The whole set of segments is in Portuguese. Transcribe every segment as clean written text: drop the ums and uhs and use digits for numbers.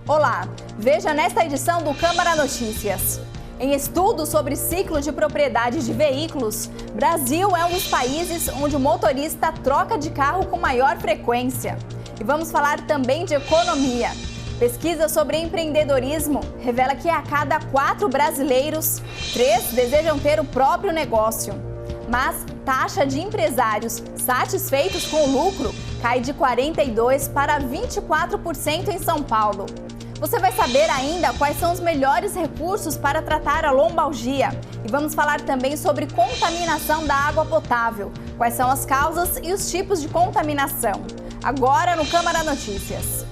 Olá, veja nesta edição do Câmara Notícias. Em estudo sobre ciclo de propriedade de veículos, Brasil é um dos países onde o motorista troca de carro com maior frequência. E vamos falar também de economia. Pesquisa sobre empreendedorismo revela que a cada 4 brasileiros, 3 desejam ter o próprio negócio. Mas taxa de empresários satisfeitos com o lucro cai de 42% para 24% em São Paulo. Você vai saber ainda quais são os melhores recursos para tratar a lombalgia. E vamos falar também sobre contaminação da água potável. Quais são as causas e os tipos de contaminação. Agora no Câmara Notícias.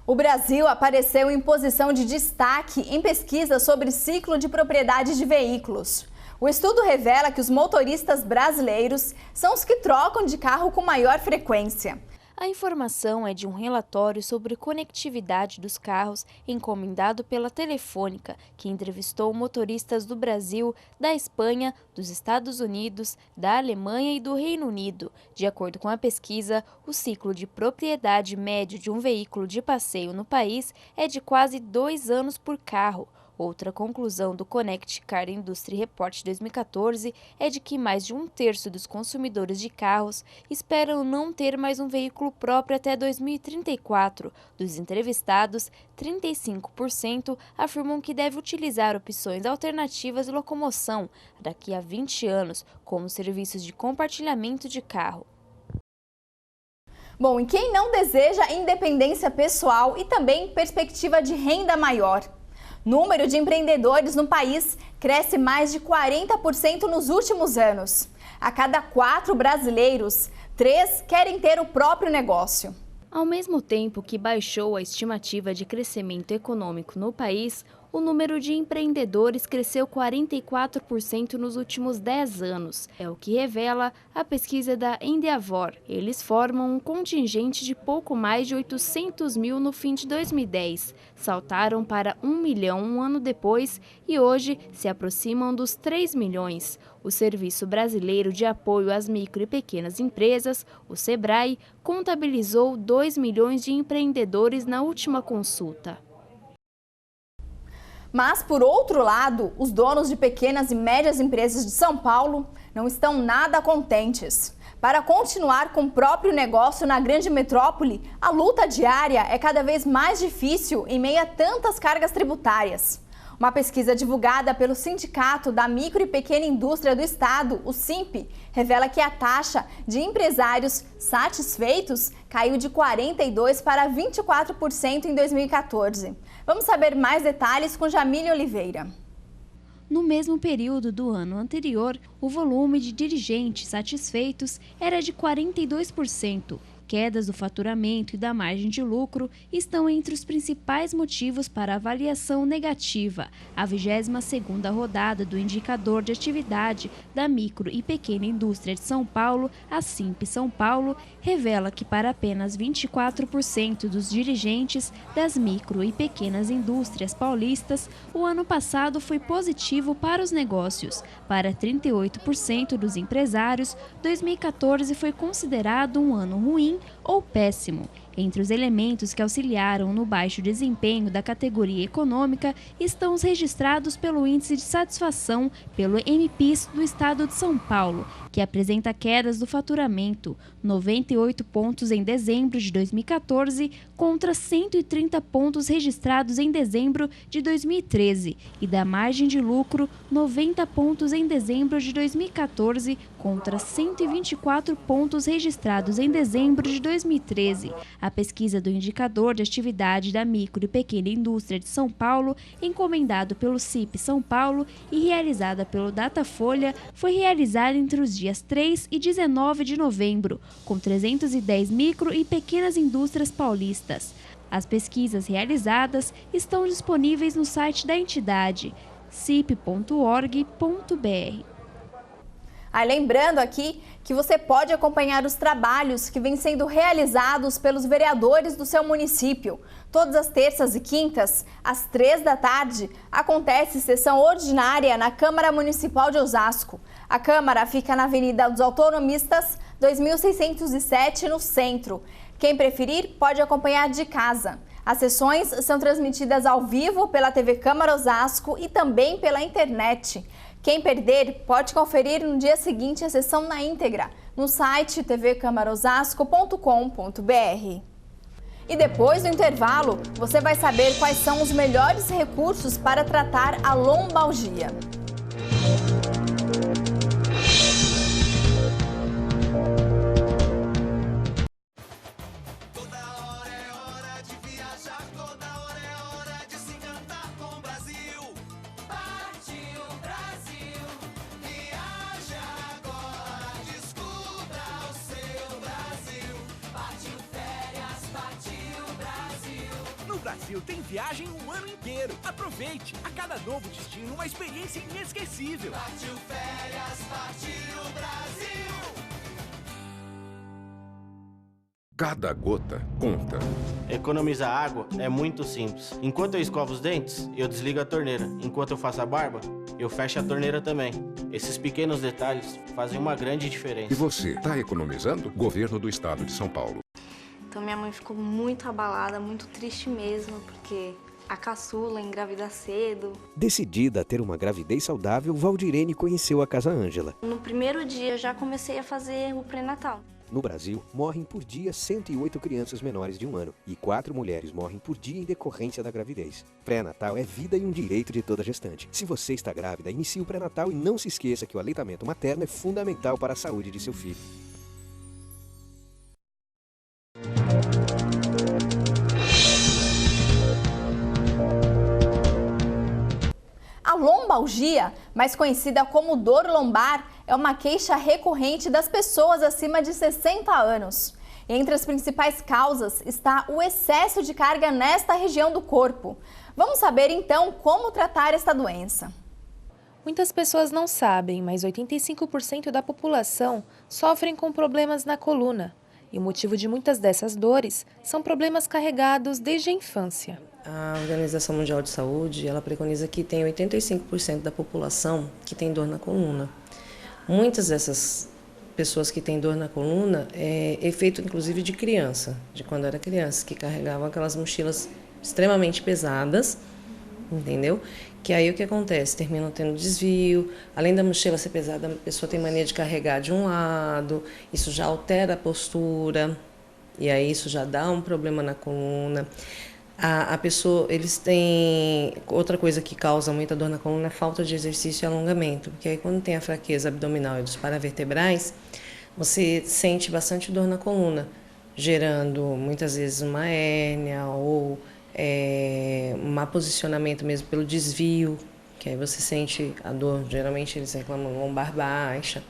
O Brasil apareceu em posição de destaque em pesquisa sobre ciclo de propriedade de veículos. O estudo revela que os motoristas brasileiros são os que trocam de carro com maior frequência. A informação é de um relatório sobre conectividade dos carros encomendado pela Telefônica, que entrevistou motoristas do Brasil, da Espanha, dos Estados Unidos, da Alemanha e do Reino Unido. De acordo com a pesquisa, o ciclo de propriedade médio de um veículo de passeio no país é de quase 2 anos por carro. Outra conclusão do Connect Car Industry Report 2014 é de que mais de 1/3 dos consumidores de carros esperam não ter mais um veículo próprio até 2034. Dos entrevistados, 35% afirmam que deve utilizar opções alternativas de locomoção daqui a 20 anos, como serviços de compartilhamento de carro. Bom, e quem não deseja independência pessoal e também perspectiva de renda maior? Número de empreendedores no país cresce mais de 40% nos últimos anos. A cada 4 brasileiros, 3 querem ter o próprio negócio. Ao mesmo tempo que baixou a estimativa de crescimento econômico no país, o número de empreendedores cresceu 44% nos últimos 10 anos. É o que revela a pesquisa da Endeavor. Eles formam um contingente de pouco mais de 800 mil no fim de 2010. Saltaram para 1 milhão um ano depois e hoje se aproximam dos 3 milhões. O Serviço Brasileiro de Apoio às Micro e Pequenas Empresas, o SEBRAE, contabilizou 2 milhões de empreendedores na última consulta. Mas, por outro lado, os donos de pequenas e médias empresas de São Paulo não estão nada contentes. Para continuar com o próprio negócio na grande metrópole, a luta diária é cada vez mais difícil em meio a tantas cargas tributárias. Uma pesquisa divulgada pelo Sindicato da Micro e Pequena Indústria do Estado, o SIMP, revela que a taxa de empresários satisfeitos caiu de 42% para 24% em 2014. Vamos saber mais detalhes com Jamília Oliveira. No mesmo período do ano anterior, o volume de dirigentes satisfeitos era de 42%. Quedas do faturamento e da margem de lucro estão entre os principais motivos para a avaliação negativa. A 22ª rodada do Indicador de Atividade da Micro e Pequena Indústria de São Paulo, a SIMP São Paulo, revela que para apenas 24% dos dirigentes das micro e pequenas indústrias paulistas, o ano passado foi positivo para os negócios. Para 38% dos empresários, 2014 foi considerado um ano ruim ou péssimo. Entre os elementos que auxiliaram no baixo desempenho da categoria econômica estão os registrados pelo Índice de Satisfação pelo MPIS do Estado de São Paulo, que apresenta quedas do faturamento, 98 pontos em dezembro de 2014 contra 130 pontos registrados em dezembro de 2013, e da margem de lucro, 90 pontos em dezembro de 2014 contra 124 pontos registrados em dezembro de 2013. A pesquisa do Indicador de Atividade da Micro e Pequena Indústria de São Paulo, encomendado pelo CIP São Paulo e realizada pelo Datafolha, foi realizada entre os dias 3 e 19 de novembro, com 310 micro e pequenas indústrias paulistas. As pesquisas realizadas estão disponíveis no site da entidade, cip.org.br. Lembrando aqui que você pode acompanhar os trabalhos que vêm sendo realizados pelos vereadores do seu município. Todas as terças e quintas, às 3 da tarde, acontece sessão ordinária na Câmara Municipal de Osasco. A Câmara fica na Avenida dos Autonomistas, 2607, no centro. Quem preferir pode acompanhar de casa. As sessões são transmitidas ao vivo pela TV Câmara Osasco e também pela internet. Quem perder pode conferir no dia seguinte a sessão na íntegra, no site tvcamarosasco.com.br. E depois do intervalo, você vai saber quais são os melhores recursos para tratar a lombalgia. No Brasil tem viagem o ano inteiro. Aproveite! A cada novo destino, uma experiência inesquecível. Partiu férias, partiu Brasil! Cada gota conta. Economizar água é muito simples. Enquanto eu escovo os dentes, eu desligo a torneira. Enquanto eu faço a barba, eu fecho a torneira também. Esses pequenos detalhes fazem uma grande diferença. E você, está economizando? Governo do Estado de São Paulo. Então minha mãe ficou muito abalada, muito triste mesmo, porque a caçula engravida cedo. Decidida a ter uma gravidez saudável, Valdirene conheceu a Casa Ângela. No primeiro dia já comecei a fazer o pré-natal. No Brasil, morrem por dia 108 crianças menores de 1 ano e 4 mulheres morrem por dia em decorrência da gravidez. Pré-natal é vida e um direito de toda gestante. Se você está grávida, inicie o pré-natal e não se esqueça que o aleitamento materno é fundamental para a saúde de seu filho. A lombalgia, mais conhecida como dor lombar, é uma queixa recorrente das pessoas acima de 60 anos. Entre as principais causas está o excesso de carga nesta região do corpo. Vamos saber então como tratar esta doença. Muitas pessoas não sabem, mas 85% da população sofrem com problemas na coluna. E o motivo de muitas dessas dores são problemas carregados desde a infância. A Organização Mundial de Saúde, ela preconiza que tem 85% da população que tem dor na coluna. Muitas dessas pessoas que têm dor na coluna é efeito inclusive de criança, de quando era criança, que carregavam aquelas mochilas extremamente pesadas, entendeu? Que aí o que acontece? Terminam tendo desvio, além da mochila ser pesada, a pessoa tem mania de carregar de um lado, isso já altera a postura, e aí isso já dá um problema na coluna. A pessoa, eles têm... Outra coisa que causa muita dor na coluna é falta de exercício e alongamento, porque aí quando tem a fraqueza abdominal e dos paravertebrais, você sente bastante dor na coluna, gerando muitas vezes uma hérnia ou um má posicionamento mesmo pelo desvio, que aí você sente a dor, geralmente eles reclamam lombar baixa.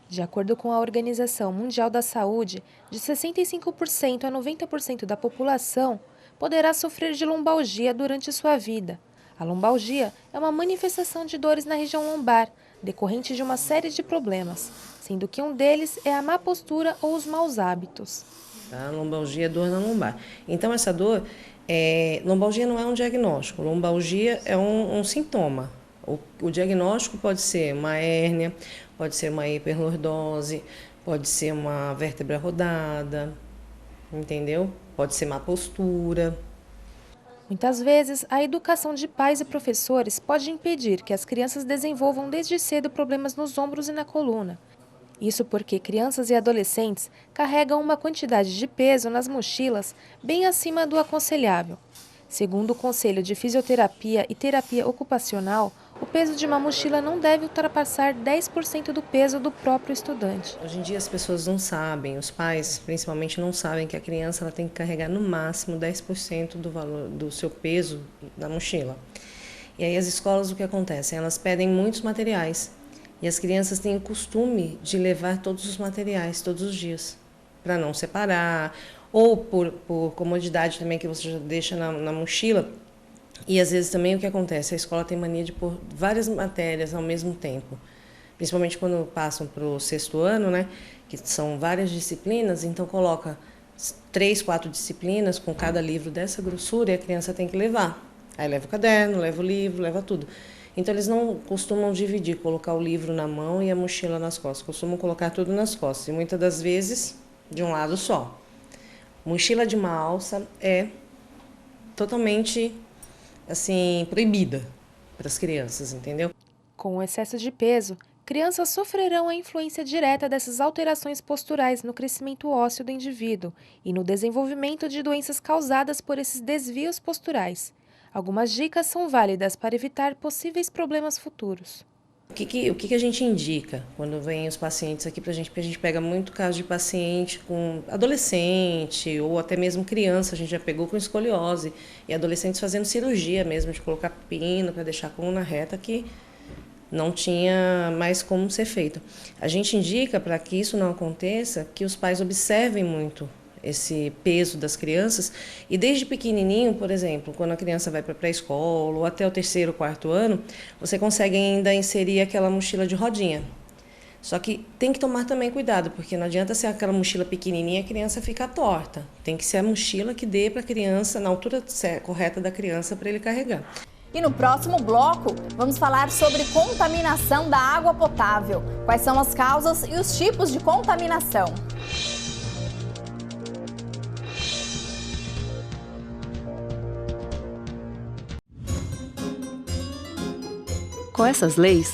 De acordo com a Organização Mundial da Saúde, de 65% a 90% da população poderá sofrer de lombalgia durante sua vida. A lombalgia é uma manifestação de dores na região lombar, decorrente de uma série de problemas, sendo que um deles é a má postura ou os maus hábitos. A lombalgia é dor na lombar. Então essa dor, lombalgia não é um diagnóstico, lombalgia é um sintoma. O diagnóstico pode ser uma hérnia, pode ser uma hiperlordose, pode ser uma vértebra rodada, entendeu? Pode ser má postura. Muitas vezes, a educação de pais e professores pode impedir que as crianças desenvolvam desde cedo problemas nos ombros e na coluna. Isso porque crianças e adolescentes carregam uma quantidade de peso nas mochilas bem acima do aconselhável. Segundo o Conselho de Fisioterapia e Terapia Ocupacional, o peso de uma mochila não deve ultrapassar 10% do peso do próprio estudante. Hoje em dia as pessoas não sabem, os pais principalmente não sabem que a criança ela tem que carregar no máximo 10% do valor do seu peso na mochila. E aí as escolas, o que acontece? Elas pedem muitos materiais e as crianças têm o costume de levar todos os materiais todos os dias, para não separar, ou por comodidade também que você já deixa na mochila. E às vezes também o que acontece? A escola tem mania de pôr várias matérias ao mesmo tempo, principalmente quando passam para o 6º ano, né? Que são várias disciplinas, então coloca 3, 4 disciplinas com cada livro dessa grossura e a criança tem que levar. Aí leva o caderno, leva o livro, leva tudo. Então eles não costumam dividir, colocar o livro na mão e a mochila nas costas, costumam colocar tudo nas costas, e muitas das vezes de um lado só. Mochila de uma alça é totalmente assim proibida para as crianças, entendeu? Com o excesso de peso, crianças sofrerão a influência direta dessas alterações posturais no crescimento ósseo do indivíduo e no desenvolvimento de doenças causadas por esses desvios posturais. Algumas dicas são válidas para evitar possíveis problemas futuros. O que a gente indica quando vem os pacientes aqui para a gente? Porque a gente pega muito caso de paciente com adolescente ou até mesmo criança, a gente já pegou com escoliose, e adolescentes fazendo cirurgia mesmo, de colocar pino para deixar a coluna reta, que não tinha mais como ser feito. A gente indica, para que isso não aconteça, que os pais observem muito esse peso das crianças, e desde pequenininho, por exemplo, quando a criança vai para a pré-escola ou até o 3º, 4º ano, você consegue ainda inserir aquela mochila de rodinha. Só que tem que tomar também cuidado, porque não adianta ser aquela mochila pequenininha e a criança ficar torta. Tem que ser a mochila que dê para a criança, na altura correta da criança, para ele carregar. E no próximo bloco, vamos falar sobre contaminação da água potável. Quais são as causas e os tipos de contaminação? Com essas leis,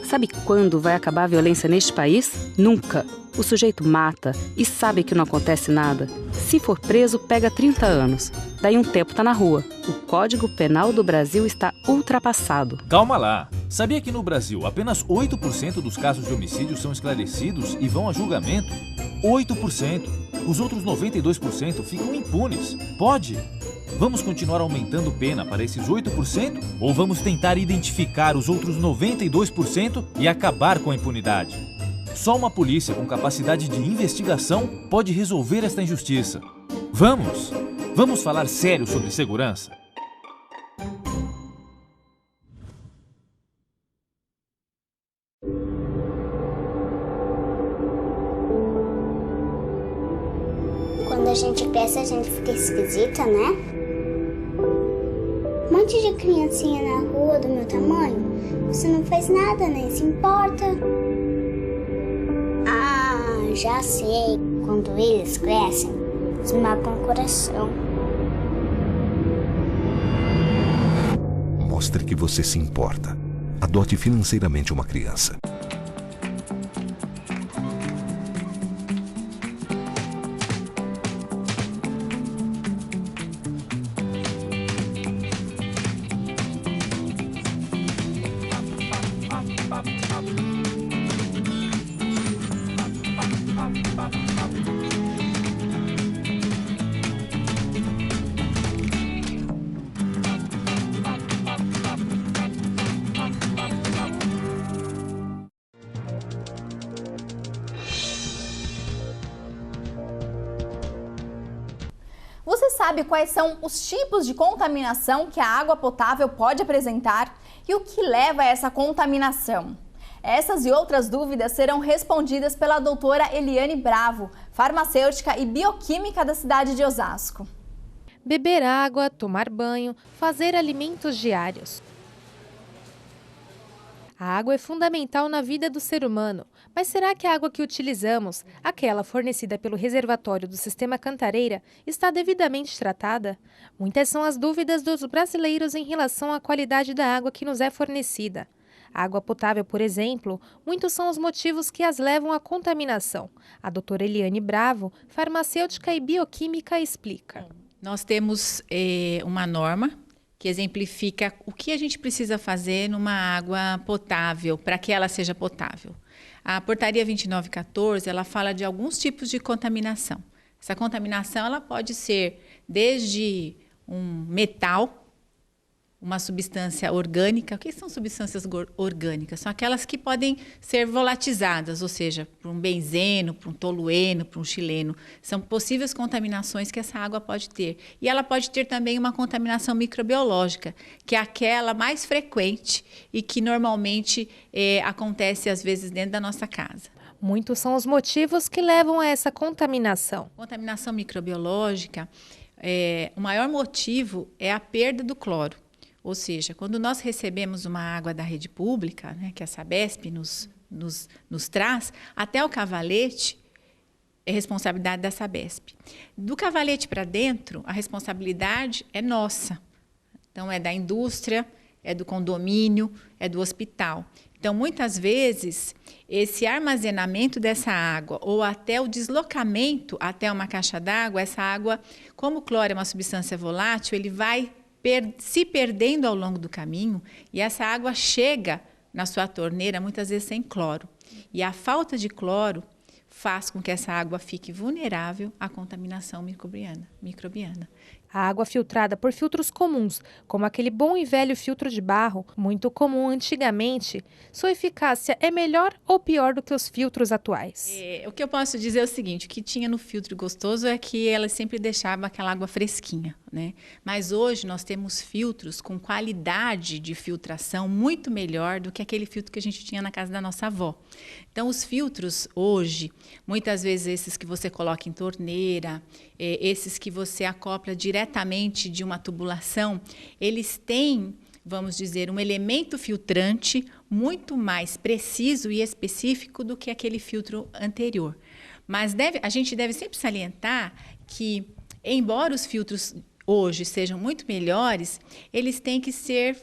sabe quando vai acabar a violência neste país? Nunca! O sujeito mata e sabe que não acontece nada. Se for preso, pega 30 anos. Daí um tempo tá na rua. O Código Penal do Brasil está ultrapassado. Calma lá! Sabia que no Brasil apenas 8% dos casos de homicídio são esclarecidos e vão a julgamento? 8%! Os outros 92% ficam impunes. Pode! Vamos continuar aumentando pena para esses 8% ou vamos tentar identificar os outros 92% e acabar com a impunidade? Só uma polícia com capacidade de investigação pode resolver esta injustiça. Vamos! Vamos falar sério sobre segurança? Quando a gente cresce, a gente fica esquisita, né? Um monte de criancinha na rua do meu tamanho. Você não faz nada, nem se importa. Ah, já sei. Quando eles crescem, eles matam o coração. Mostre que você se importa. Adote financeiramente uma criança. Você sabe quais são os tipos de contaminação que a água potável pode apresentar e o que leva a essa contaminação? Essas e outras dúvidas serão respondidas pela doutora Eliane Bravo, farmacêutica e bioquímica da cidade de Osasco. Beber água, tomar banho, fazer alimentos diários. A água é fundamental na vida do ser humano, mas será que a água que utilizamos, aquela fornecida pelo reservatório do Sistema Cantareira, está devidamente tratada? Muitas são as dúvidas dos brasileiros em relação à qualidade da água que nos é fornecida. A água potável, por exemplo, muitos são os motivos que as levam à contaminação. A doutora Eliane Bravo, farmacêutica e bioquímica, explica. Nós temos uma norma que exemplifica o que a gente precisa fazer numa água potável, para que ela seja potável. A portaria 2914, ela fala de alguns tipos de contaminação. Essa contaminação ela pode ser desde um metal, uma substância orgânica. O que são substâncias orgânicas? São aquelas que podem ser volatizadas, ou seja, por um benzeno, por um tolueno, por um xileno. São possíveis contaminações que essa água pode ter. E ela pode ter também uma contaminação microbiológica, que é aquela mais frequente e que normalmente acontece às vezes dentro da nossa casa. Muitos são os motivos que levam a essa contaminação. Contaminação microbiológica, o maior motivo é a perda do cloro. Ou seja, quando nós recebemos uma água da rede pública, né, que a Sabesp nos traz, até o cavalete é responsabilidade da Sabesp. Do cavalete para dentro, a responsabilidade é nossa. Então, é da indústria, é do condomínio, é do hospital. Então, muitas vezes, esse armazenamento dessa água ou até o deslocamento até uma caixa d'água, essa água, como o cloro é uma substância volátil, ele vai se perdendo ao longo do caminho e essa água chega na sua torneira, muitas vezes sem cloro. E a falta de cloro faz com que essa água fique vulnerável à contaminação microbiana. A água filtrada por filtros comuns, como aquele bom e velho filtro de barro, muito comum antigamente, sua eficácia é melhor ou pior do que os filtros atuais? O que eu posso dizer é o seguinte, o que tinha no filtro gostoso é que ela sempre deixava aquela água fresquinha, né? Mas hoje nós temos filtros com qualidade de filtração muito melhor do que aquele filtro que a gente tinha na casa da nossa avó. Então, os filtros hoje, muitas vezes esses que você coloca em torneira, esses que você acopla diretamente de uma tubulação, eles têm, vamos dizer, um elemento filtrante muito mais preciso e específico do que aquele filtro anterior. Mas a gente deve sempre salientar que, embora os filtros hoje sejam muito melhores, eles têm que ser,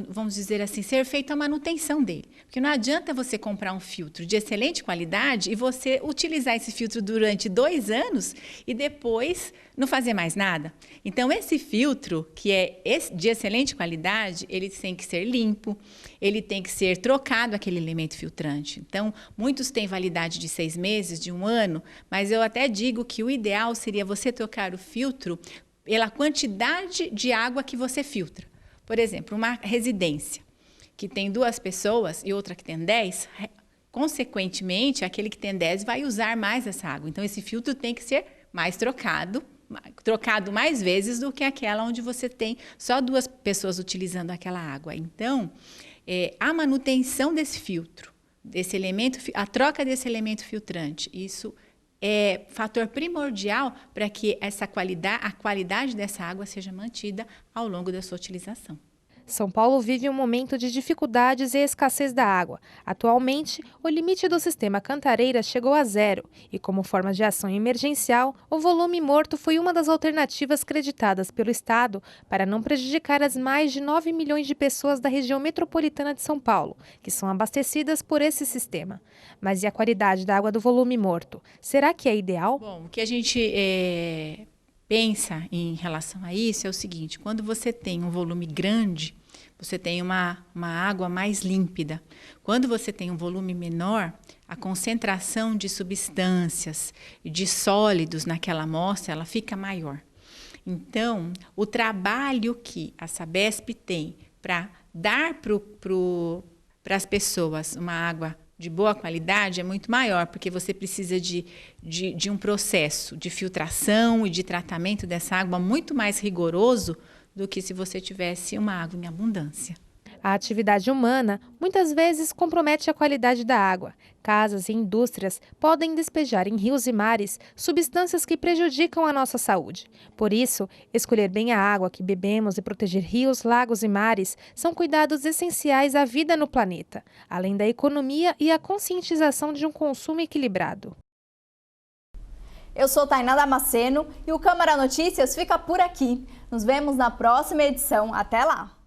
vamos dizer assim, ser feita a manutenção dele. Porque não adianta você comprar um filtro de excelente qualidade e você utilizar esse filtro durante 2 anos e depois não fazer mais nada. Então, esse filtro, que é de excelente qualidade, ele tem que ser limpo, ele tem que ser trocado aquele elemento filtrante. Então, muitos têm validade de 6 meses, de 1 ano, mas eu até digo que o ideal seria você trocar o filtro pela quantidade de água que você filtra. Por exemplo, uma residência que tem 2 pessoas e outra que tem 10, consequentemente, aquele que tem 10 vai usar mais essa água. Então, esse filtro tem que ser mais trocado mais vezes do que aquela onde você tem só 2 pessoas utilizando aquela água. Então, a manutenção desse filtro, desse elemento, a troca desse elemento filtrante, isso é fator primordial para que a qualidade dessa água seja mantida ao longo da sua utilização. São Paulo vive um momento de dificuldades e escassez da água. Atualmente, o limite do sistema Cantareira chegou a 0 e, como forma de ação emergencial, o volume morto foi uma das alternativas creditadas pelo Estado para não prejudicar as mais de 9 milhões de pessoas da região metropolitana de São Paulo, que são abastecidas por esse sistema. Mas e a qualidade da água do volume morto? Será que é ideal? Bom, o que a gente pensa em relação a isso é o seguinte: quando você tem um volume grande, você tem uma água mais límpida. Quando você tem um volume menor, a concentração de substâncias e de sólidos naquela amostra, ela fica maior. Então, o trabalho que a Sabesp tem para dar para as pessoas uma água de boa qualidade é muito maior, porque você precisa de um processo de filtração e de tratamento dessa água muito mais rigoroso do que se você tivesse uma água em abundância. A atividade humana muitas vezes compromete a qualidade da água. Casas e indústrias podem despejar em rios e mares substâncias que prejudicam a nossa saúde. Por isso, escolher bem a água que bebemos e proteger rios, lagos e mares são cuidados essenciais à vida no planeta, além da economia e a conscientização de um consumo equilibrado. Eu sou Tainá Damasceno e o Câmara Notícias fica por aqui. Nos vemos na próxima edição. Até lá!